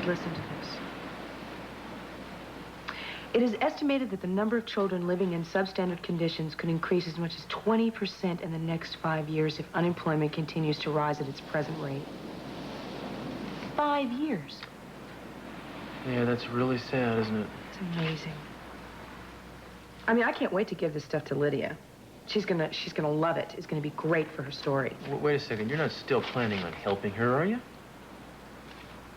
Listen to this. It is estimated that the number of children living in substandard conditions could increase as much as 20% in the next 5 years if unemployment continues to rise at its present rate. 5 years. Yeah, that's really sad, isn't it? It's amazing. I mean, I can't wait to give this stuff to Lydia. She's gonna love it. It's gonna be great for her story. Wait a second, you're not still planning on helping her, are you?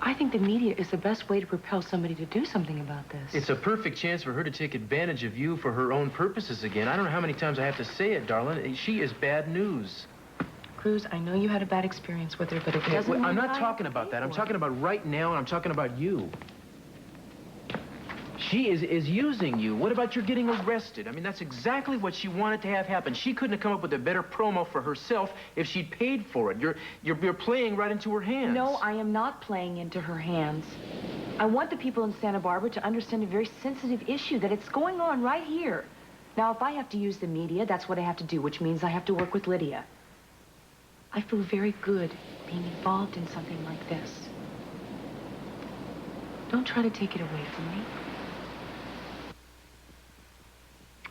I think the media is the best way to propel somebody to do something about this. It's a perfect chance for her to take advantage of you for her own purposes again. I don't know how many times I have to say it, darling. She is bad news. Cruz, I know you had a bad experience with her, but it doesn't mean I'm not talking about that. I'm talking about right now, and I'm talking about you. She is using you. What about your getting arrested? I mean, that's exactly what she wanted to have happen. She couldn't have come up with a better promo for herself if she'd paid for it. You're playing right into her hands. No, I am not playing into her hands. I want the people in Santa Barbara to understand a very sensitive issue, that it's going on right here. Now, if I have to use the media, that's what I have to do, which means I have to work with Lydia. I feel very good being involved in something like this. Don't try to take it away from me.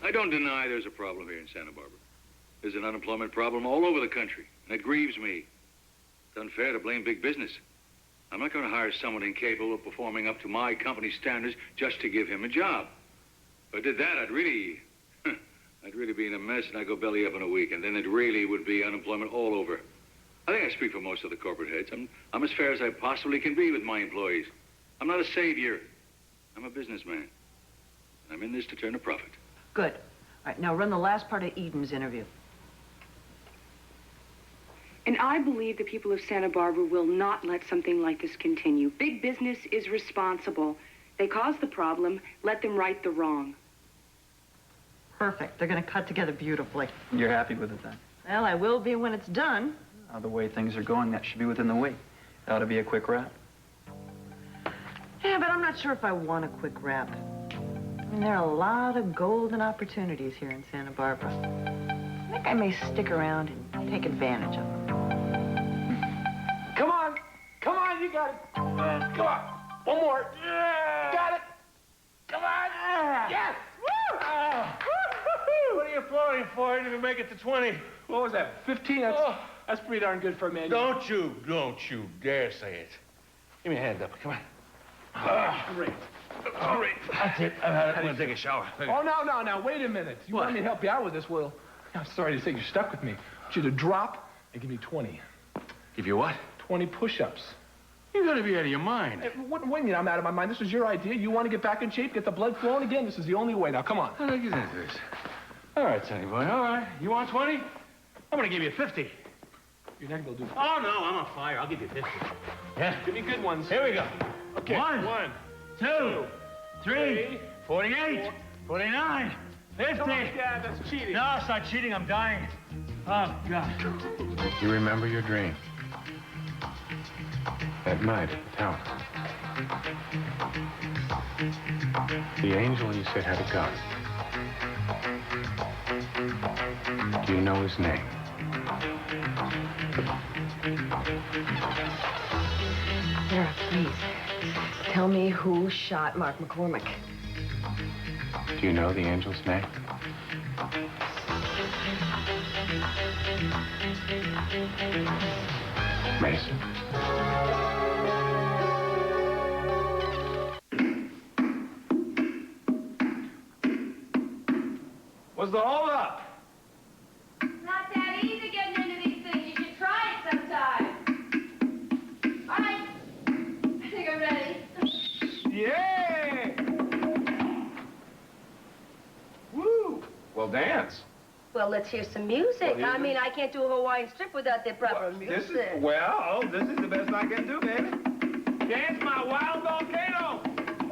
I don't deny there's a problem here in Santa Barbara. There's an unemployment problem all over the country, and it grieves me. It's unfair to blame big business. I'm not going to hire someone incapable of performing up to my company's standards just to give him a job. If I did that, I'd really be in a mess, and I'd go belly up in a week, and then it really would be unemployment all over. I think I speak for most of the corporate heads. I'm as fair as I possibly can be with my employees. I'm not a savior. I'm a businessman. I'm in this to turn a profit. Good. All right, now run the last part of Eden's interview. And I believe the people of Santa Barbara will not let something like this continue. Big business is responsible. They caused the problem. Let them right the wrong. Perfect. They're going to cut together beautifully. You're happy with it then? Well, I will be when it's done. The way things are going, that should be within the week. It ought to be a quick wrap. Yeah, but I'm not sure if I want a quick wrap. I mean, there are a lot of golden opportunities here in Santa Barbara. I think I may stick around and take advantage of them. Come on. Come on, you got it. Come on. One more. Yeah. Got it. Come on. Yes. Woo. What are you applauding for? You didn't even make it to 20. What was that, 15? That's pretty darn good for a man. Don't you dare say it. Give me a hand up. Come on. Great. Great. That's it. I've had it. I'm going to take a shower. Oh, no. Wait a minute. You want me to help you out with this, Will? I'm sorry to say you're stuck with me. I want you to drop and give me 20. Give you what? 20 push-ups. You got to be out of your mind. What do you mean I'm out of my mind? This was your idea. You want to get back in shape, get the blood flowing again? This is the only way. Now, come on. How do I get into this? All right, Sonny boy. All right. You want 20? I'm going to give you 50. You're not going to do 50. Oh, no. I'm on fire. I'll give you 50. Yeah? Give me good ones. Here we go. Okay. One, two, three, 48, 49, 50. Come on, Dad. That's cheating. No, it's not cheating. I'm dying. Oh, God. You remember your dream? That night at the tower. The angel you said had a gun. Do you know his name? Sarah, please. Tell me who shot Mark McCormick. Do you know the angel's name? Meyson. What's the hold-up? Not that easy getting into these things. You should try it sometime. All right. I think I'm ready. Yeah! Woo! Well, dance. Well, let's hear some music. Well, I mean, I can't do a Hawaiian strip without the proper music. This is the best I can do, baby. Dance my wild volcano.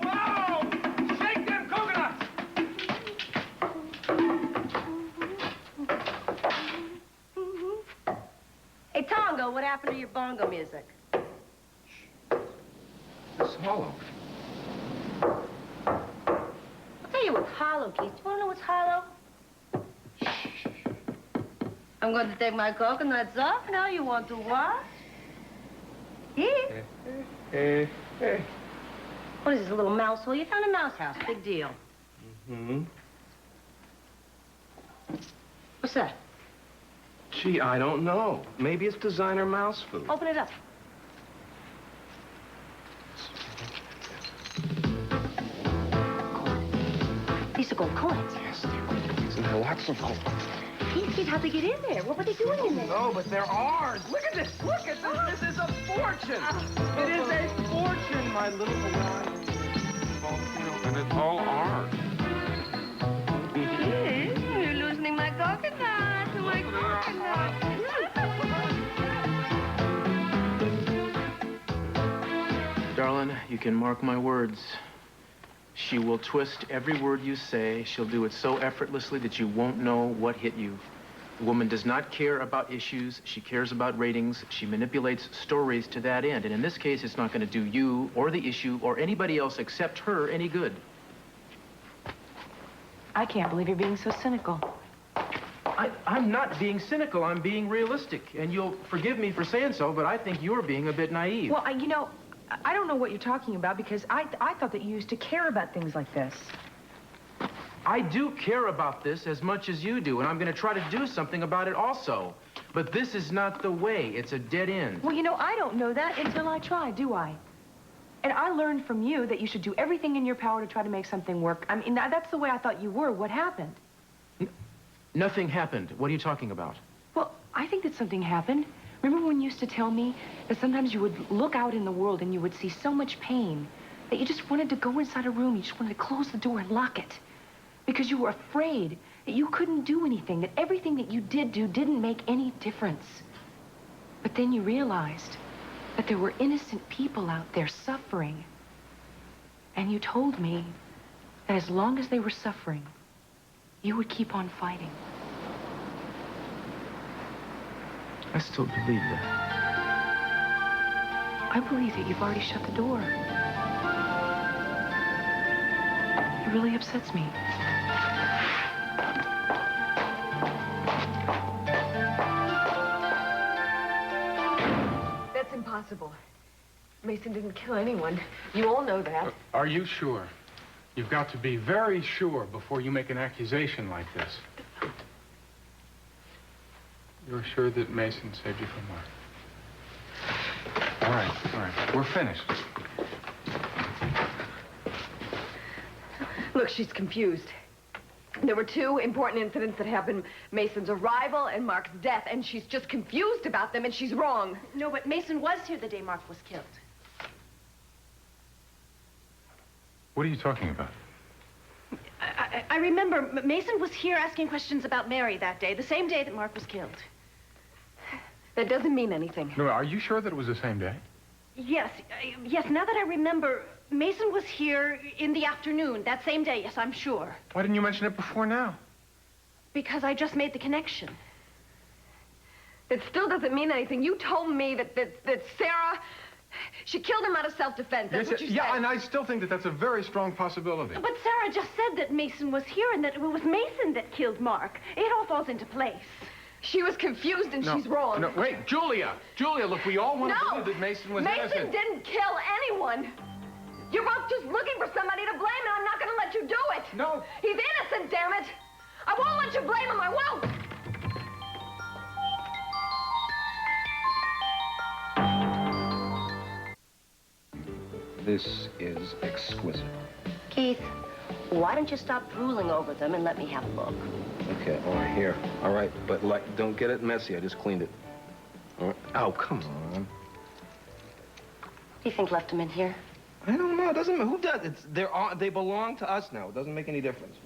Whoa! Shake them coconuts. Hey, Tongo, what happened to your bongo music? It's hollow. I'll tell you what's hollow, Keith. Do you want to know what's hollow? I'm going to take my coconuts off now. You want to what? Here. Hey. What is this, a little mouse hole? You found a mouse house. Big deal. Mm-hmm. What's that? Gee, I don't know. Maybe it's designer mouse food. Open it up. These are gold coins. Yes, isn't there lots of gold? Keith, how'd they get in there? What were they doing in there? No, but they're ours. Look at this. Look at this. This is a fortune. It is a fortune, my little Hawaiian. And it's all ours. Yes, you're loosening my coconut. My coconut. Darling, you can mark my words. She will twist every word you say. She'll do it so effortlessly that you won't know what hit you. The woman does not care about issues. She cares about ratings. She manipulates stories to that end. And in this case, it's not going to do you or the issue or anybody else except her any good. I can't believe you're being so cynical. I'm not being cynical. I'm being realistic. And you'll forgive me for saying so, but I think you're being a bit naive. Well, you know, I don't know what you're talking about because I thought that you used to care about things like this. I do care about this as much as you do, and I'm going to try to do something about it also. But this is not the way. It's a dead end. Well, you know, I don't know that until I try, do I? And I learned from you that you should do everything in your power to try to make something work. I mean, that's the way I thought you were. What happened? Nothing happened. What are you talking about? Well, I think that something happened. Remember when you used to tell me that sometimes you would look out in the world and you would see so much pain that you just wanted to go inside a room, you just wanted to close the door and lock it because you were afraid that you couldn't do anything, that everything that you did do didn't make any difference. But then you realized that there were innocent people out there suffering. And you told me that as long as they were suffering, you would keep on fighting. I still believe that. I believe that you've already shut the door. It really upsets me. That's impossible. Mason didn't kill anyone. You all know that. Are you sure? You've got to be very sure before you make an accusation like this. You're sure that Mason saved you from Mark? All right. We're finished. Look, she's confused. There were two important incidents that happened. Mason's arrival and Mark's death, and she's just confused about them, and she's wrong. No, but Mason was here the day Mark was killed. What are you talking about? I remember Mason was here asking questions about Mary that day, the same day that Mark was killed. That doesn't mean anything. No, are you sure that it was the same day? Yes, now that I remember, Mason was here in the afternoon, that same day, yes, I'm sure. Why didn't you mention it before now? Because I just made the connection. That still doesn't mean anything. You told me that Sarah, she killed him out of self-defense. That's what you said. Yeah, and I still think that that's a very strong possibility. But Sarah just said that Mason was here and that it was Mason that killed Mark. It all falls into place. She was confused and she's wrong. No, wait, Julia! Julia, look, we all want to No! believe that Mason was Mason innocent. didn't kill anyone. You're both just looking for somebody to blame, and I'm not going to let you do it. No. He's innocent, damn it. I won't let you blame him. I won't. This is exquisite. Keith, why don't you stop drooling over them and let me have a look? Okay, all right, here. All right, but don't get it messy. I just cleaned it. All right. Oh, come on. Do you think left them in here? I don't know. It doesn't matter. Who does? They belong to us now. It doesn't make any difference.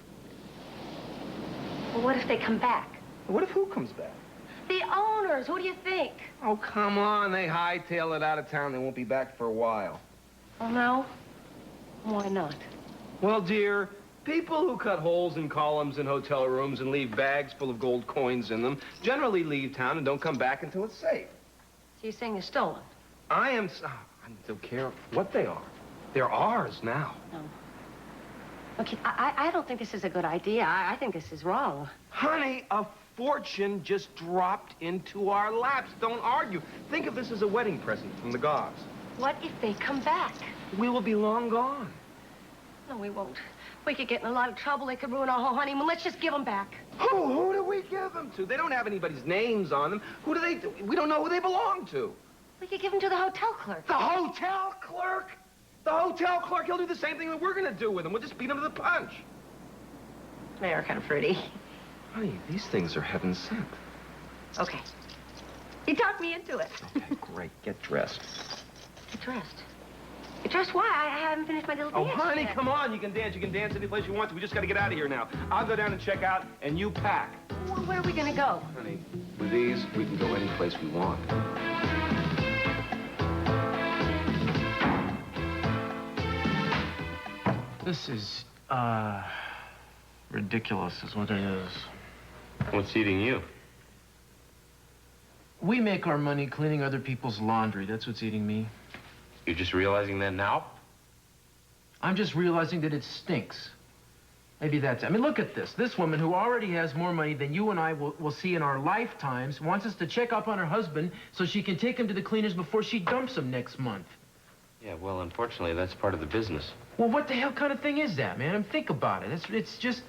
Well, what if they come back? What if who comes back? The owners. Who do you think? Oh, come on. They hightail it out of town. They won't be back for a while. Oh, no? Why not? Well, dear, people who cut holes in columns in hotel rooms and leave bags full of gold coins in them generally leave town and don't come back until it's safe. So you're saying they're stolen? I don't care what they are. They're ours now. No. Okay, I don't think this is a good idea. I think this is wrong. Honey, a fortune just dropped into our laps. Don't argue. Think of this as a wedding present from the gods. What if they come back? We will be long gone. No, we won't. We could get in a lot of trouble. They could ruin our whole honeymoon. Let's just give them back. Who do we give them to? They don't have anybody's names on them. Who do they... We don't know who they belong to. We could give them to the hotel clerk. The hotel clerk? The hotel clerk, he'll do the same thing that we're going to do with them. We'll just beat him to the punch. They are kind of fruity. Honey, these things are heaven sent. Okay. You talked me into it. Okay, great. Get dressed. Get dressed? Get dressed why? I haven't finished my little dance honey, yet. come on. You can dance. You can dance any place you want to. We just got to get out of here now. I'll go down and check out, and you pack. Well, where are we going to go? Honey, with these, we can go any place we want. This is, ridiculous is what it is. What's eating you? We make our money cleaning other people's laundry. That's what's eating me. You're just realizing that now? I'm just realizing that it stinks. Maybe that's it. I mean, look at this. This woman who already has more money than you and I will see in our lifetimes wants us to check up on her husband so she can take him to the cleaners before she dumps him next month. Yeah, well, unfortunately, that's part of the business. Well, what the hell kind of thing is that, man? I mean, think about it. It's just...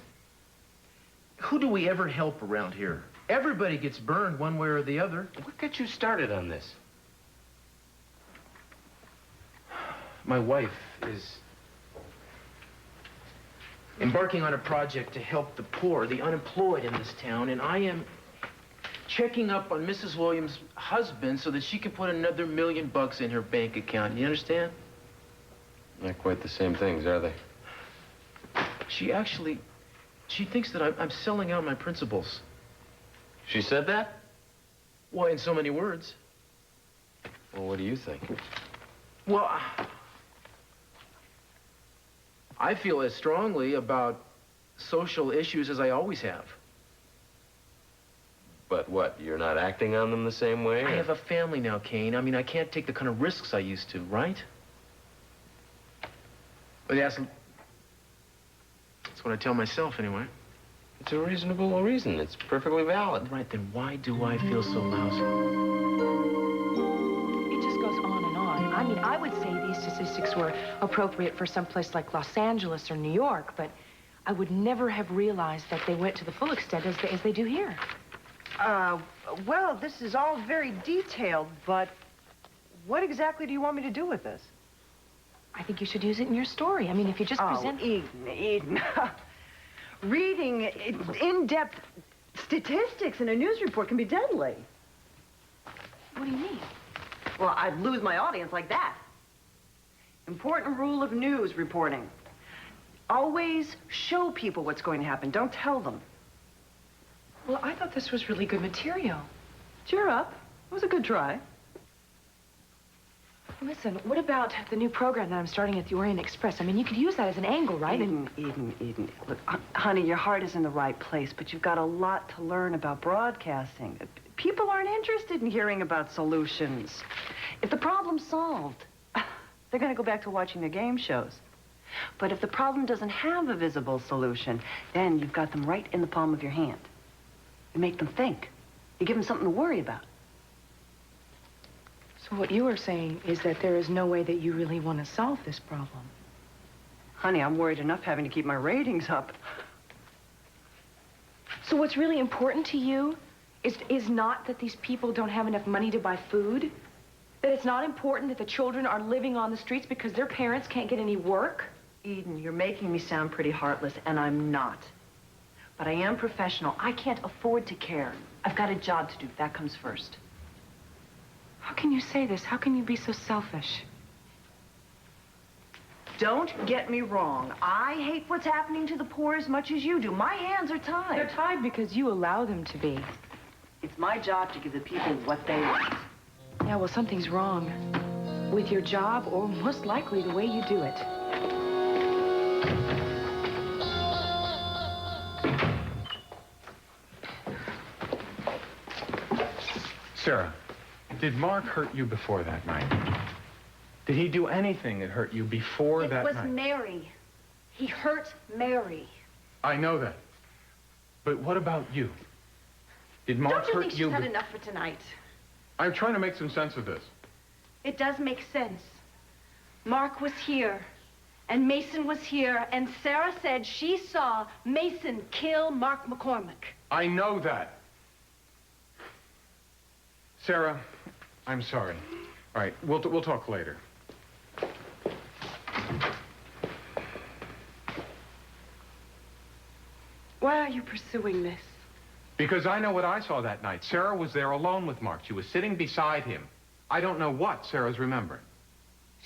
Who do we ever help around here? Everybody gets burned one way or the other. What got you started on this? My wife is embarking on a project to help the poor, the unemployed in this town, and I am checking up on Mrs. Williams' husband so that she can put another $1 million in her bank account. You understand? Not quite the same things, are they? She thinks that I'm selling out my principles. She said that? Why, in so many words. Well, what do you think? Well, I feel as strongly about social issues as I always have. But what, you're not acting on them the same way? I have a family now, Kane. I mean, I can't take the kind of risks I used to, right? But that's what I tell myself, anyway. It's a reasonable reason. It's perfectly valid. Right, then why do I feel so lousy? It just goes on and on. I mean, I would say these statistics were appropriate for some place like Los Angeles or New York, but I would never have realized that they went to the full extent as they do here. Well, this is all very detailed, but what exactly do you want me to do with this? I think you should use it in your story. I mean, if you just present... Eden. Reading in-depth statistics in a news report can be deadly. What do you mean? Well, I'd lose my audience like that. Important rule of news reporting. Always show people what's going to happen. Don't tell them. Well, I thought this was really good material. Cheer up. It was a good try. Listen, what about the new program that I'm starting at the Orient Express? I mean, you could use that as an angle, right? Eden. Look, honey, your heart is in the right place, but you've got a lot to learn about broadcasting. People aren't interested in hearing about solutions. If the problem's solved, they're going to go back to watching their game shows. But if the problem doesn't have a visible solution, then you've got them right in the palm of your hand. You make them think. You give them something to worry about. So what you are saying is that there is no way that you really want to solve this problem. Honey, I'm worried enough having to keep my ratings up. So what's really important to you is not that these people don't have enough money to buy food? That it's not important that the children are living on the streets because their parents can't get any work? Eden, you're making me sound pretty heartless, and I'm not. But I am professional. I can't afford to care. I've got a job to do. That comes first. How can you say this? How can you be so selfish? Don't get me wrong. I hate what's happening to the poor as much as you do. My hands are tied. They're tied because you allow them to be. It's my job to give the people what they want. Yeah, well, something's wrong with your job, or most likely the way you do it. Sarah, did Mark hurt you before that night? Did he do anything that hurt you before that night? It was Mary. He hurt Mary. I know that. But what about you? Did Mark Don't you hurt think you? she's had enough for tonight? I'm trying to make some sense of this. It does make sense. Mark was here, and Mason was here, and Sarah said she saw Mason kill Mark McCormick. I know that. Sarah, I'm sorry. All right, we'll talk later. Why are you pursuing this? Because I know what I saw that night. Sarah was there alone with Mark. She was sitting beside him. I don't know what Sarah's remembering.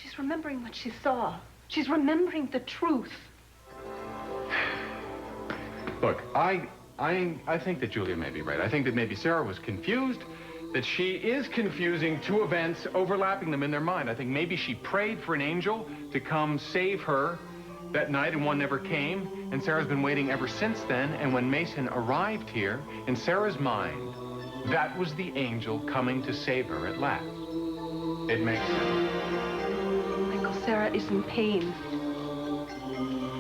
She's remembering what she saw. She's remembering the truth. Look, I think that Julia may be right. I think that maybe Sarah was confused, that she is confusing two events, overlapping them in their mind. I think maybe she prayed for an angel to come save her that night, and one never came, and Sarah's been waiting ever since then, and when Mason arrived here, in Sarah's mind, that was the angel coming to save her at last. It makes sense. Michael, Sarah is in pain.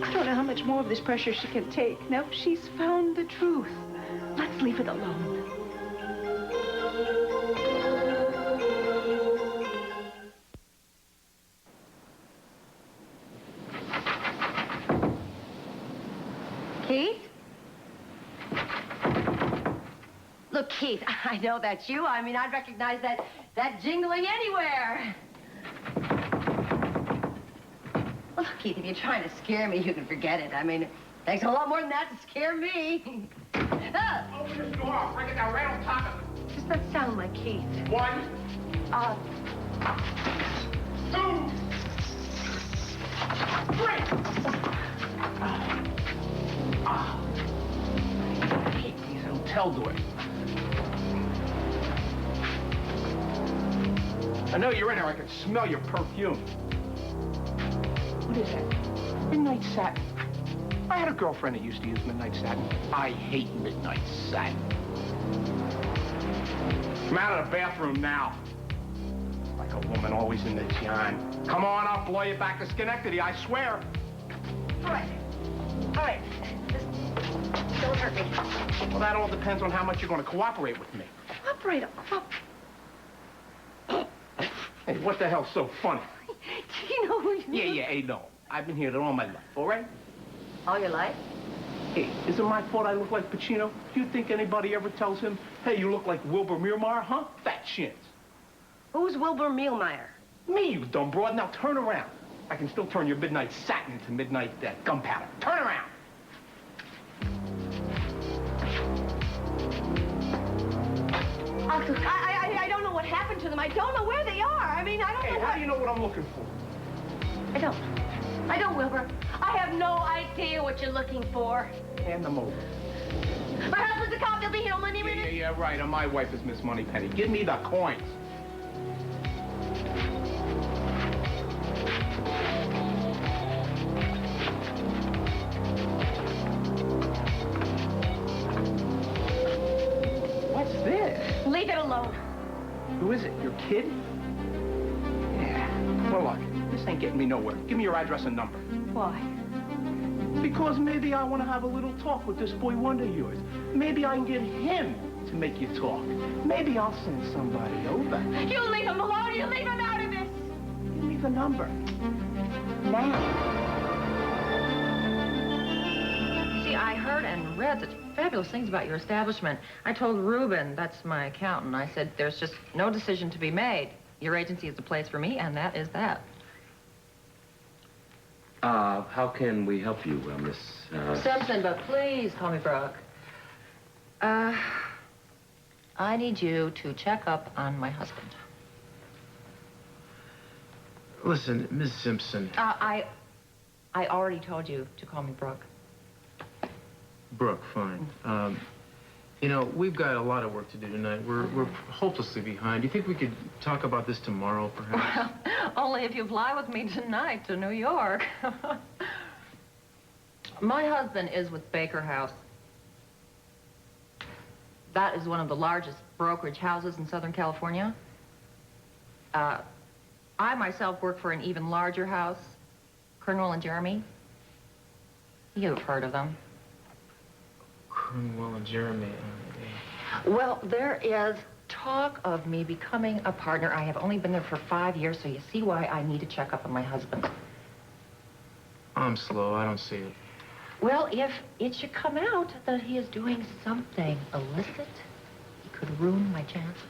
I don't know how much more of this pressure she can take. Now, she's found the truth. Let's leave it alone. Keith? Look, Keith, I know that's you. I mean, I'd recognize that jingling anywhere. Well, look, Keith, if you're trying to scare me, you can forget it. I mean, it takes a lot more than that to scare me. Open this door. I'll break it down right on top of it. Does that sound like Keith? 1, 2, 3. I hate these hotel doors. I know you're in here. I can smell your perfume. What is that? Midnight satin. I had a girlfriend that used to use midnight satin. I hate midnight satin. I'm out of the bathroom now. Like a woman always in the yarn. Come on, I'll blow you back to Schenectady, I swear. All right. All right. Just don't hurt me. Well, that all depends on how much you're going to cooperate with me. Cooperate. Hey, what the hell's so funny? Do you know who you Yeah, hey, no. I've been here all my life, all right? All your life? Hey, is it my fault I look like Pacino? Do you think anybody ever tells him, hey, you look like Wilbur Mearmeyer, huh? Fat shins. Who's Wilbur Mearmeyer? Me, you dumb broad. Now turn around. I can still turn your midnight satin into midnight gunpowder. Turn around. Uncle, I don't know what happened to them. I don't know where they are. I mean, I don't know Hey, what... how do you know what I'm looking for? I don't, Wilbur. I have no idea what you're looking for. Hand them over. My husband's a cop. He'll be here in any minute. Yeah, right. And my wife is Miss Moneypenny. Give me the coins. What's this? Leave it alone. Who is it? Your kid? Yeah. Well, look, this ain't getting me nowhere. Give me your address and number. Why? Because maybe I want to have a little talk with this boy wonder of yours. Maybe I can get him to make you talk. Maybe I'll send somebody over. You leave him alone. You leave him out of this. Give me the number. Now. See, I heard and read such fabulous things about your establishment. I told Reuben, that's my accountant, I said, there's just no decision to be made. Your agency is the place for me, and that is that. How can we help you, Miss... Simpson, but please call me Brooke. I need you to check up on my husband. Listen, Miss Simpson. I already told you to call me Brooke. Brooke, fine. You know, we've got a lot of work to do tonight. We're hopelessly behind. Do you think we could talk about this tomorrow, perhaps? Well, only if you fly with me tonight to New York. My husband is with Baker House. That is one of the largest brokerage houses in Southern California. I myself work for an even larger house, Cornwell and Jeremy. You've heard of them. Cornwell and Jeremy. Well, there is talk of me becoming a partner. I have only been there for 5 years, so you see why I need to check up on my husband. I'm slow. I don't see it. Well, if it should come out that he is doing something illicit, he could ruin my chances.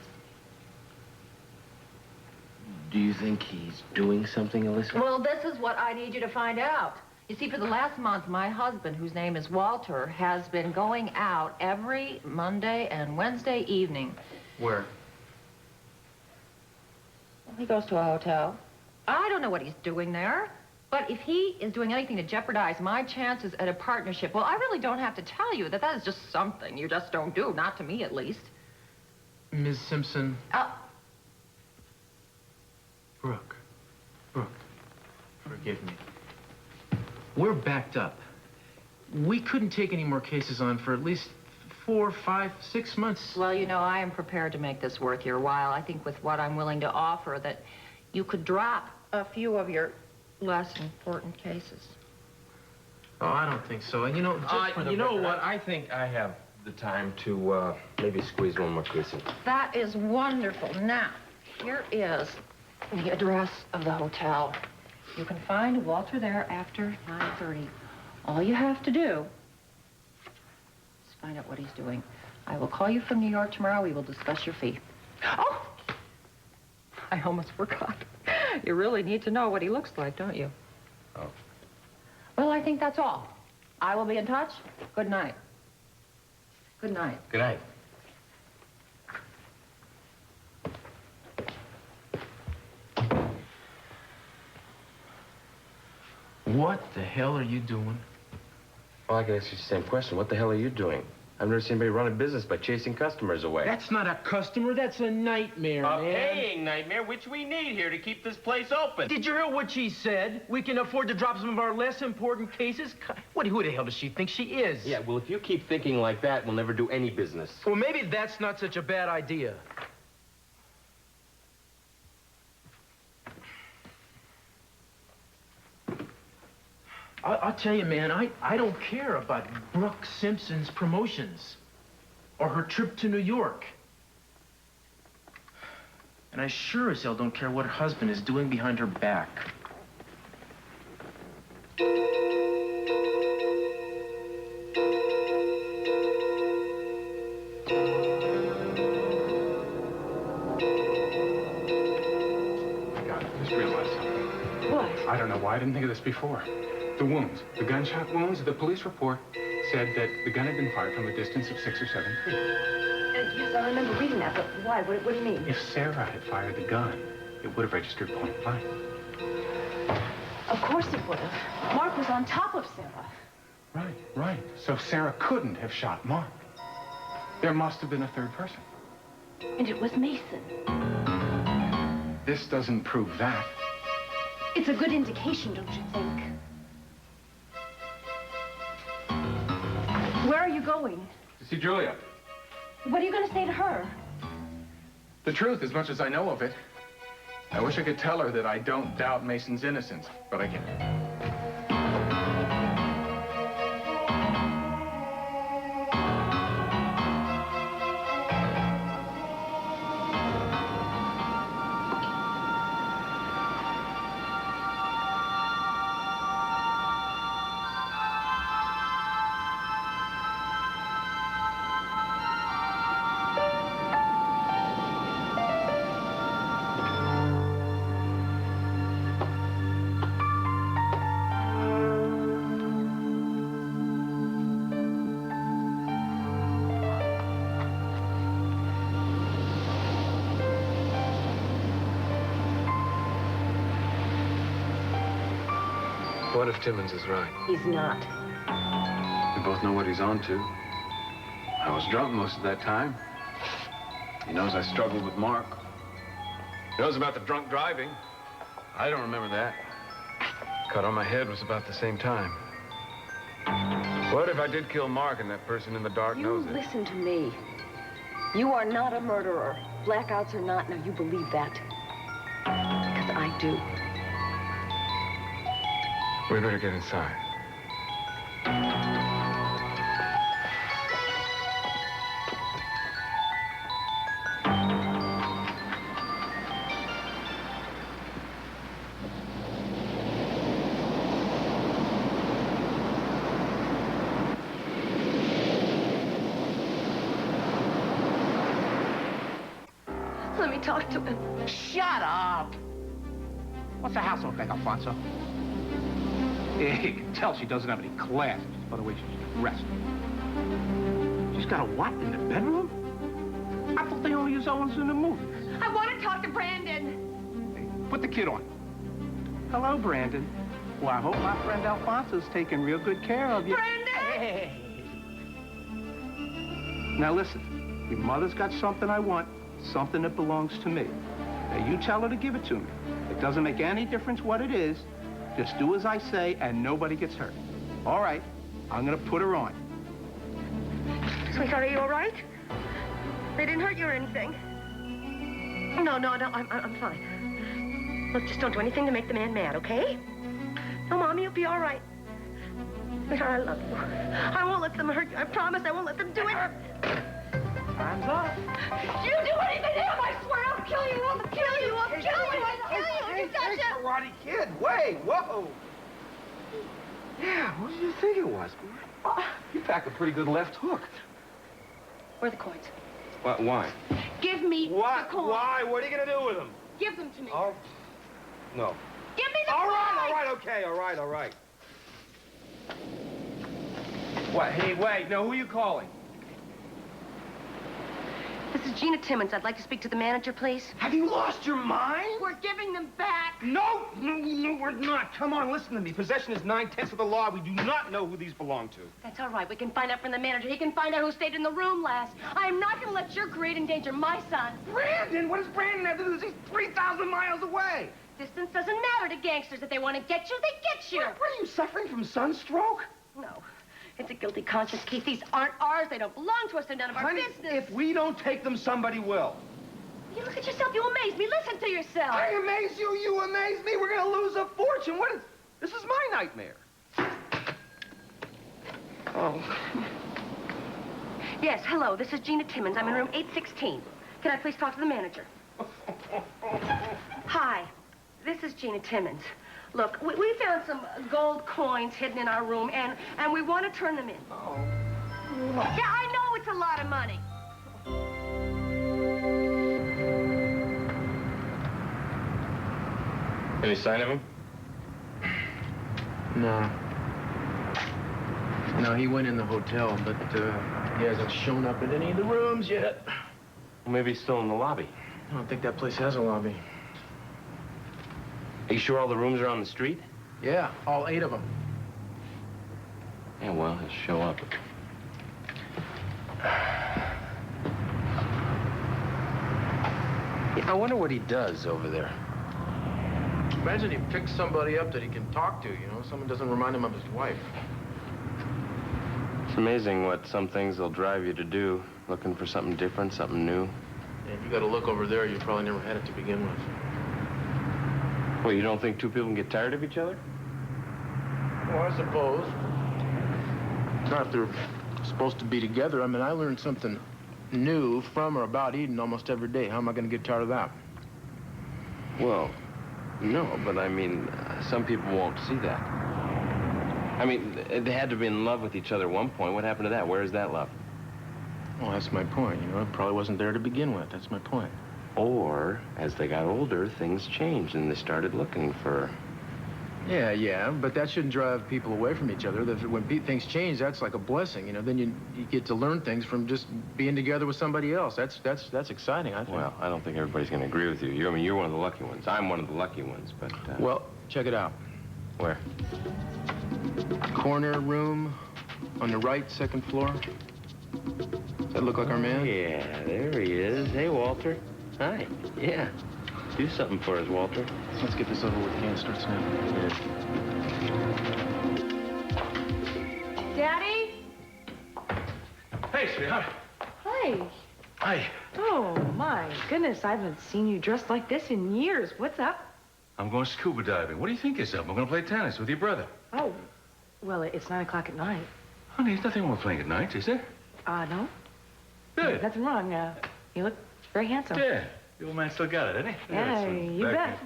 Do you think he's doing something illicit? Well, this is what I need you to find out. You see, for the last month, my husband, whose name is Walter, has been going out every Monday and Wednesday evening. Where? Well, he goes to a hotel. I don't know what he's doing there. But if he is doing anything to jeopardize my chances at a partnership, well, I really don't have to tell you that that is just something you just don't do, not to me at least. Ms. Simpson. Brooke, forgive me. We're backed up. We couldn't take any more cases on for at least 4, 5, 6 months. Well, you know, I am prepared to make this worth your while. I think with what I'm willing to offer that you could drop a few of your less important cases. Oh, I don't think so. You know, just for the you know record, what? I think I have the time to maybe squeeze one more case in. That is wonderful. Now, here is the address of the hotel. You can find Walter there after 9:30. All you have to do is find out what he's doing. I will call you from New York tomorrow. We will discuss your fee. Oh! I almost forgot. You really need to know what he looks like, don't you? Oh. Well, I think that's all. I will be in touch. Good night. Good night. Good night. What the hell are you doing? Well, I can ask you the same question. What the hell are you doing? I've never seen anybody run a business by chasing customers away. That's not a customer. That's a nightmare, A man. paying nightmare, which we need here to keep this place open. Did you hear what she said? We can afford to drop some of our less important cases? Who the hell does she think she is? Yeah, well, if you keep thinking like that, we'll never do any business. Well, maybe that's not such a bad idea. I'll tell you, man, I don't care about Brooke Simpson's promotions or her trip to New York. And I sure as hell don't care what her husband is doing behind her back. God, I just realized something. What? I don't know why I didn't think of this before. The wounds, the gunshot wounds, the police report said that the gun had been fired from a distance of 6 or 7 feet. Yes, I remember reading that, but why? What do you mean? If Sarah had fired the gun, it would have registered point blank. Of course it would have. Mark was on top of Sarah. Right. So Sarah couldn't have shot Mark. There must have been a third person. And it was Meyson. This doesn't prove that. It's a good indication, don't you think? Where are you going? To see Julia. What are you going to say to her? The truth, as much as I know of it. I wish I could tell her that I don't doubt Mason's innocence, but I can't. What if Timmons is right? He's not. We both know what he's on to. I was drunk most of that time. He knows I struggled with Mark. He knows about the drunk driving. I don't remember that. Cut on my head was about the same time. What if I did kill Mark and that person in the dark knows it? Listen to me. You are not a murderer. Blackouts or not, now you believe that. Because I do. We better get inside. Let me talk to him. Shut up! What's the house look like, Alfonso? Yeah, you can tell she doesn't have any class by the way she's dressed. She's got a what in the bedroom? I thought they only use those in the movies. I want to talk to Brandon. Hey, put the kid on. Hello, Brandon. Well, I hope my friend Alfonso's taking real good care of you. Brandon! Hey. Now listen, your mother's got something I want, something that belongs to me. Now you tell her to give it to me. It doesn't make any difference what it is. Just do as I say and nobody gets hurt. All right, I'm gonna put her on. Sweetheart, are you all right? They didn't hurt you or anything? No, I'm fine. Look, just don't do anything to make the man mad, okay? No, Mommy, you'll be all right. Sweetheart, I love you. I won't let them hurt you. I promise I won't let them do it. Time's up. You do anything to him, I swear I'll kill you. I'll kill you. I'll kill you. I'll kill you. Hey, You gotcha? Karate Kid, wait, whoa. Yeah, what did you think it was, boy? You pack a pretty good left hook. Where are the coins? What, why? Give me the coins. Why? What are you going to do with them? Give them to me. Oh, no. Give me the All coins. right, okay, all right. What, hey, wait, no, who are you calling? This is Gina Timmons. I'd like to speak to the manager, please. Have you lost your mind? We're giving them back. No, we're not. Come on, listen to me. Possession is 9/10 of the law. We do not know who these belong to. That's all right. We can find out from the manager. He can find out who stayed in the room last. I'm not going to let your career endanger my son. Brandon? What does Brandon have to do? He's 3,000 miles away. Distance doesn't matter to gangsters. If they want to get you, they get you. What are you, suffering from sunstroke? No. It's a guilty conscience, Keith. These aren't ours. They don't belong to us. They're none of our business. If we don't take them, somebody will. You look at yourself. You amaze me. Listen to yourself. I amaze you. You amaze me. We're going to lose a fortune. What is... This is my nightmare. Oh. Yes, hello. This is Gina Timmons. I'm in room 816. Can I please talk to the manager? Hi. This is Gina Timmons. Look, we found some gold coins hidden in our room, and we want to turn them in. Oh. Yeah, I know it's a lot of money. Any sign of him? No, he went in the hotel, but he hasn't shown up in any of the rooms yet. Well, maybe he's still in the lobby. I don't think that place has a lobby. Are you sure all the rooms are on the street? Yeah, all 8 of them. Yeah, well, he'll show up. Yeah, I wonder what he does over there. Imagine he picks somebody up that he can talk to, you know? Someone doesn't remind him of his wife. It's amazing what some things will drive you to do, looking for something different, something new. Yeah, if you got to look over there, you probably never had it to begin with. Well, you don't think two people can get tired of each other? Well, I suppose. Not if they're supposed to be together. I mean, I learned something new from or about Eden almost every day. How am I going to get tired of that? Well, no, but I mean, some people won't see that. I mean, they had to be in love with each other at one point. What happened to that? Where is that love? Well, that's my point. You know, it probably wasn't there to begin with. That's my point. Or, as they got older, things changed and they started looking for... Yeah, but that shouldn't drive people away from each other. When things change, that's like a blessing, you know. Then you get to learn things from just being together with somebody else. That's exciting, I think. Well, I don't think everybody's going to agree with you. I mean, you're one of the lucky ones. I'm one of the lucky ones, but... Well, check it out. Where? Corner room on the right, second floor. Does that look like our man? Yeah, there he is. Hey, Walter. Hi. Yeah. Do something for us, Walter. Let's get this over with. Can't start snapping. Yeah. Daddy? Hey, sweetheart. Hi. Hi. Oh, my goodness. I haven't seen you dressed like this in years. What's up? I'm going scuba diving. What do you think is up? I'm going to play tennis with your brother. Oh, well, it's 9 o'clock at night. Honey, there's nothing wrong with playing at night, is there? No. Good. Nothing wrong. You look very handsome. Yeah. The old man still got it, hasn't he? Yeah, you bet.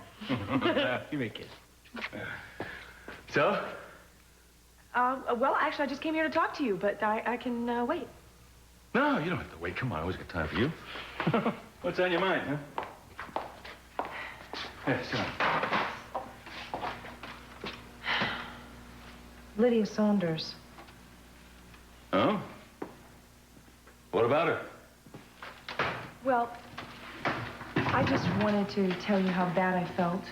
Give me a kiss. So? Well, actually, I just came here to talk to you, but I can wait. No, you don't have to wait. Come on, I always got time for you. What's on your mind, huh? Yes, sir. Lydia Saunders. Oh? What about her? Well, I just wanted to tell you how bad I felt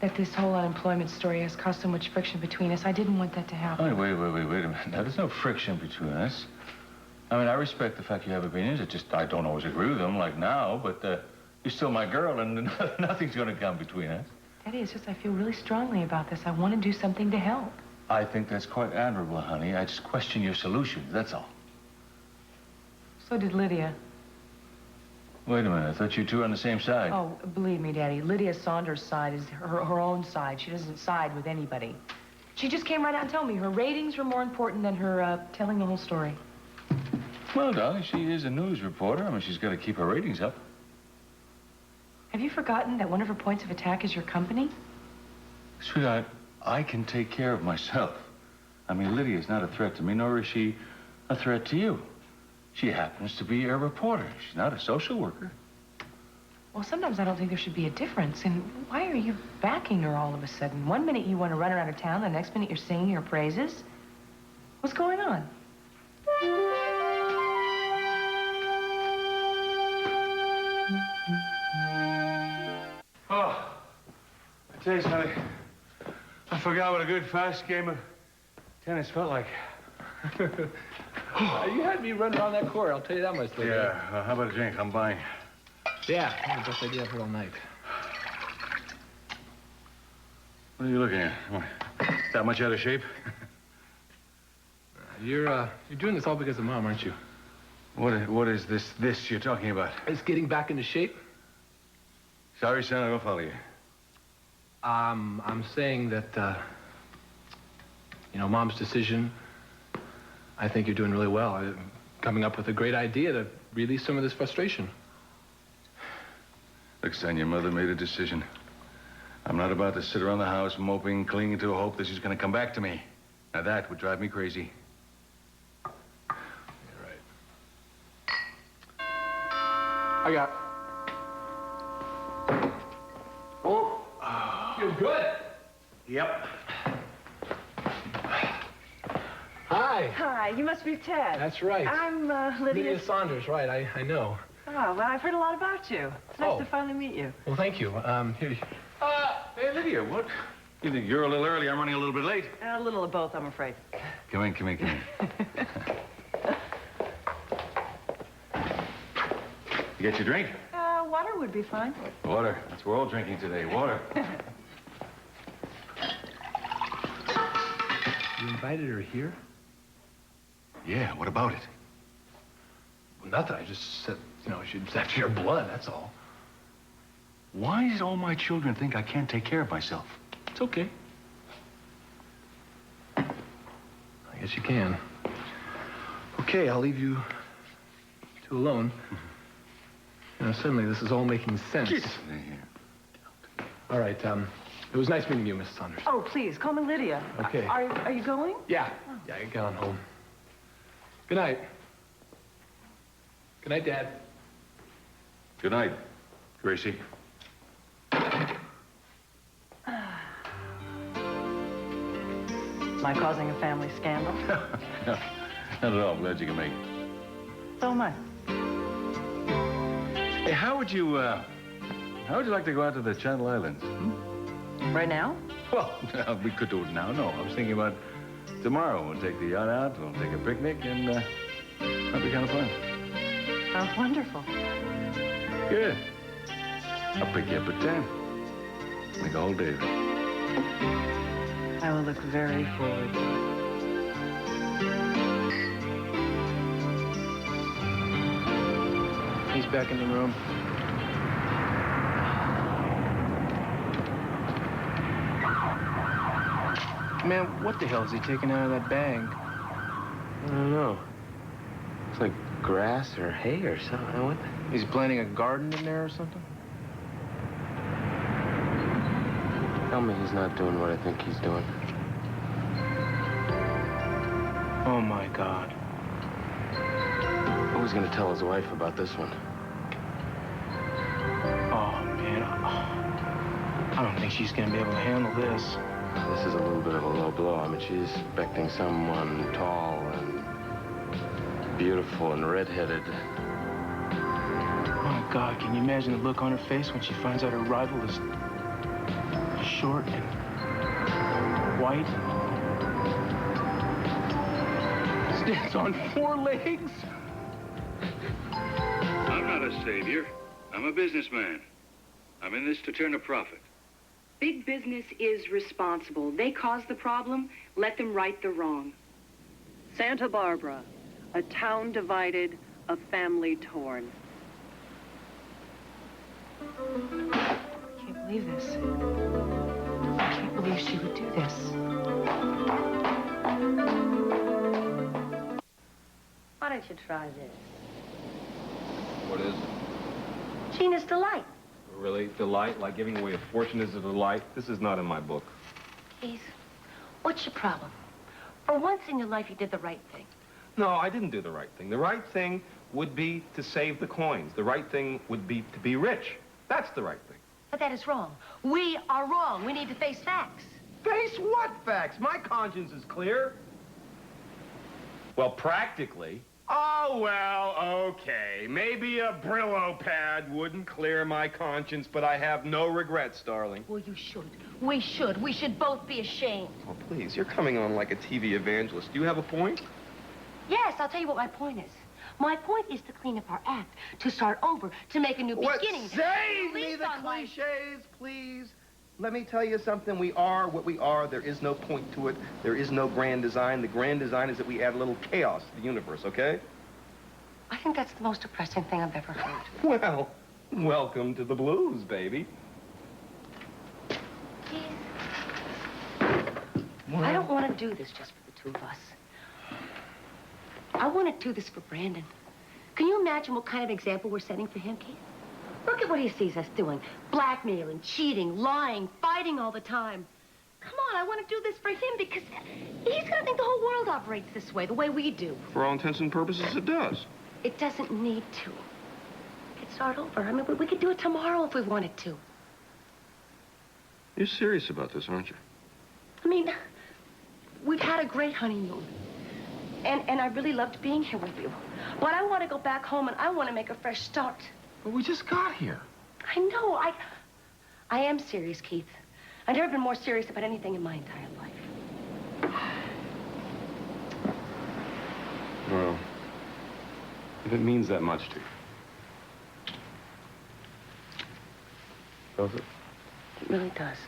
that this whole unemployment story has caused so much friction between us. I didn't want that to happen. Oh, wait a minute. Now, there's no friction between us. I mean, I respect the fact you have opinions. It's just I don't always agree with them, like now, but you're still my girl, and nothing's going to come between us. Daddy, it's just I feel really strongly about this. I want to do something to help. I think that's quite admirable, honey. I just question your solutions, that's all. So did Lydia. Wait a minute, I thought you two were on the same side. Oh, believe me, Daddy, Lydia Saunders' side is her own side. She doesn't side with anybody. She just came right out and told me her ratings were more important than her telling the whole story. Well, darling, she is a news reporter. I mean, she's got to keep her ratings up. Have you forgotten that one of her points of attack is your company? Sweetheart, I can take care of myself. I mean, Lydia's not a threat to me, nor is she a threat to you. She happens to be a reporter. She's not a social worker. Well, sometimes I don't think there should be a difference. And why are you backing her all of a sudden? One minute you want to run her out of town, the next minute you're singing her praises. What's going on? Oh, I tell you something. I forgot what a good, fast game of tennis felt like. You had me run around that court, I'll tell you that much later. Yeah, how about a drink? I'm buying. Yeah, that's the best idea I've heard all night. What are you looking at? That much out of shape? You're doing this all because of Mom, aren't you? What is this you're talking about? It's getting back into shape. Sorry, son, I don't follow you. I'm saying that, you know, Mom's decision, I think you're doing really well. Coming up with a great idea to release some of this frustration. Look, son, your mother made a decision. I'm not about to sit around the house moping, clinging to a hope that she's going to come back to me. Now, that would drive me crazy. You're right. I got... Oh, feel good. Yep. Hi. Hi, you must be Ted. That's right. I'm Lydia. Lydia Saunders, right, I know. Oh, well, I've heard a lot about you. It's nice to finally meet you. Well, thank you. Here. Hey, Lydia, what? You think you're a little early, I'm running a little bit late? A little of both, I'm afraid. Come in. You get your drink? Water would be fine. Water. That's what we're all drinking today, water. You invited her here? Yeah, what about it? Well, nothing. I just said, you know, she's after your blood, that's all. Why does all my children think I can't take care of myself? It's okay. I guess you can. Okay, I'll leave you two alone. You know, suddenly this is all making sense. All right, it was nice meeting you, Mrs. Saunders. Oh, please, call me Lydia. Okay. Are you going? Yeah. Yeah, you get on home. Good night. Good night, Dad. Good night, Gracie. Am I causing a family scandal? No, not at all. I'm glad you can make it. So am I. Hey, how would you like to go out to the Channel Islands? Right now? Well, we could do it now. No, I was thinking about tomorrow. We'll take the yacht out, we'll take a picnic, and that'll be kind of fun. Sounds wonderful. Good. I'll pick you up at 10. Make a whole day of it. I will look very forward to it. He's back in the room. Man, what the hell is he taking out of that bag? I don't know. It's like grass or hay or something. What? He's planting a garden in there or something? Tell me he's not doing what I think he's doing. Oh, my God. Who's gonna tell his wife about this one? Oh, man. I don't think she's gonna be able to handle this. This is a little bit of a low blow. I mean, she's expecting someone tall and beautiful and redheaded. Oh, my God, can you imagine the look on her face when she finds out her rival is short and white? Stands on 4 legs? I'm not a savior. I'm a businessman. I'm in this to turn a profit. Big business is responsible. They cause the problem, let them right the wrong. Santa Barbara, a town divided, a family torn. I can't believe this. I can't believe she would do this. Why don't you try this? What is it? Gina's Delight. Really? Delight? Like giving away a fortune is a delight? This is not in my book. Keith, what's your problem? For once in your life, you did the right thing. No, I didn't do the right thing. The right thing would be to save the coins. The right thing would be to be rich. That's the right thing. But that is wrong. We are wrong. We need to face facts. Face what facts? My conscience is clear. Well, practically. Oh, well, okay. Maybe a Brillo pad wouldn't clear my conscience, but I have no regrets, darling. Well, you should. We should. We should both be ashamed. Oh, please, you're coming on like a TV evangelist. Do you have a point? Yes, I'll tell you what my point is. My point is to clean up our act, to start over, to make a new beginning. Save me the cliches, please. Let me tell you something. We are what we are. There is no point to it. There is no grand design. The grand design is that we add a little chaos to the universe, okay? I think that's the most depressing thing I've ever heard. Well, welcome to the blues, baby. Keith, I don't want to do this just for the two of us. I want to do this for Brandon. Can you imagine what kind of example we're setting for him, Keith? Look at what he sees us doing. Blackmailing, cheating, lying, fighting all the time. Come on, I want to do this for him because he's going to think the whole world operates this way, the way we do. For all intents and purposes, it does. It doesn't need to. We could start over. I mean, we could do it tomorrow if we wanted to. You're serious about this, aren't you? I mean, we've had a great honeymoon. And I really loved being here with you. But I want to go back home and I want to make a fresh start. But we just got here. I know. I am serious, Keith. I've never been more serious about anything in my entire life. Well, if it means that much to you. Does it? It really does.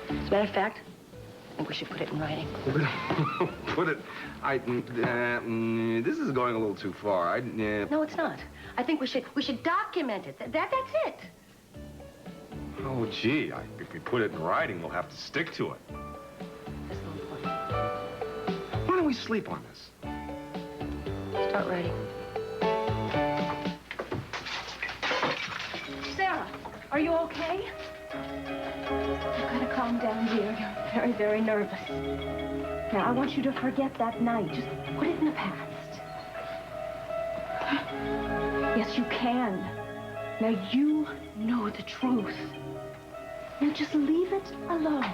As a matter of fact, I think we should put it in writing. Put it... this is going a little too far. No, it's not. I think we should document it. That's it. Oh, gee, if we put it in writing, we'll have to stick to it. That's no point. Why don't we sleep on this? Start writing. Sarah, are you okay? You've got to calm down, dear. You're very, very nervous. Now, I want you to forget that night. Just put it in the past. Yes, you can. Now, you know the truth. Now, just leave it alone.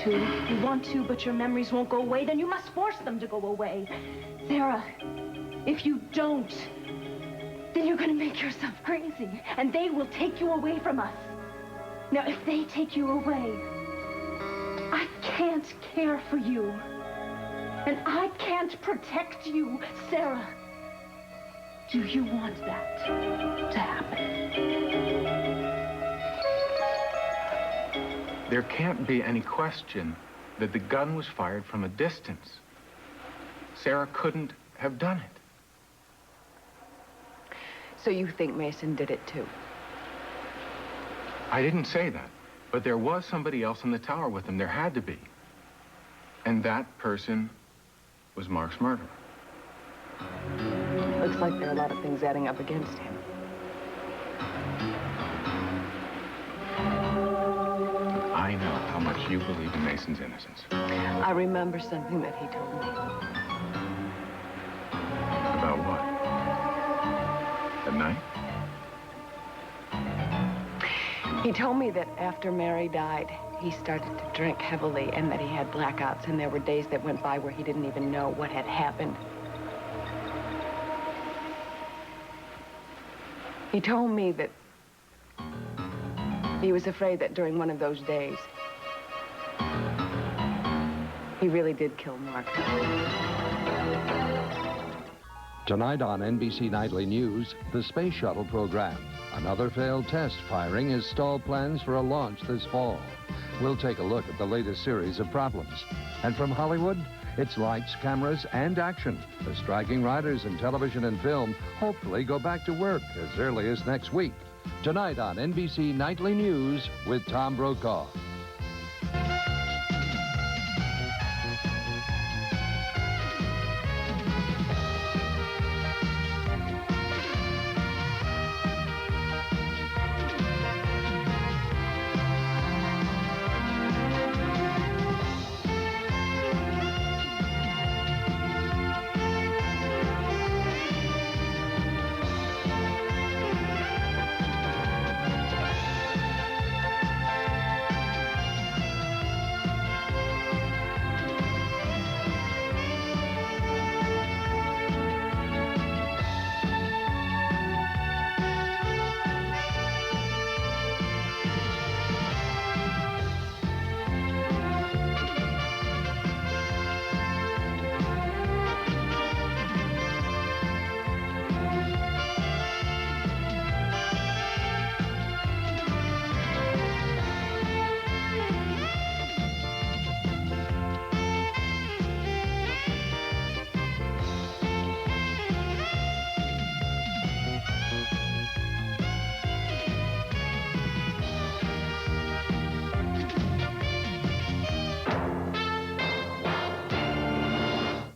You want to, but your memories won't go away. Then you must force them to go away. Sarah, if you don't, then you're going to make yourself crazy. And they will take you away from us. Now, if they take you away, I can't care for you. And I can't protect you, Sarah. Do you want that to happen? There can't be any question that the gun was fired from a distance. Sarah couldn't have done it. So you think Meyson did it too? I didn't say that, but there was somebody else in the tower with him. There had to be. And that person was Mark's murderer. Looks like there are a lot of things adding up against him. I know how much you believe in Meyson's innocence. I remember something that he told me. About what? At night? He told me that after Mary died, he started to drink heavily and that he had blackouts, and there were days that went by where he didn't even know what had happened. He told me that he was afraid that during one of those days, he really did kill Marka. Tonight on NBC Nightly News, the Space Shuttle program. Another failed test firing has stalled plans for a launch this fall. We'll take a look at the latest series of problems. And from Hollywood, it's lights, cameras, and action. The striking writers in television and film hopefully go back to work as early as next week. Tonight on NBC Nightly News with Tom Brokaw.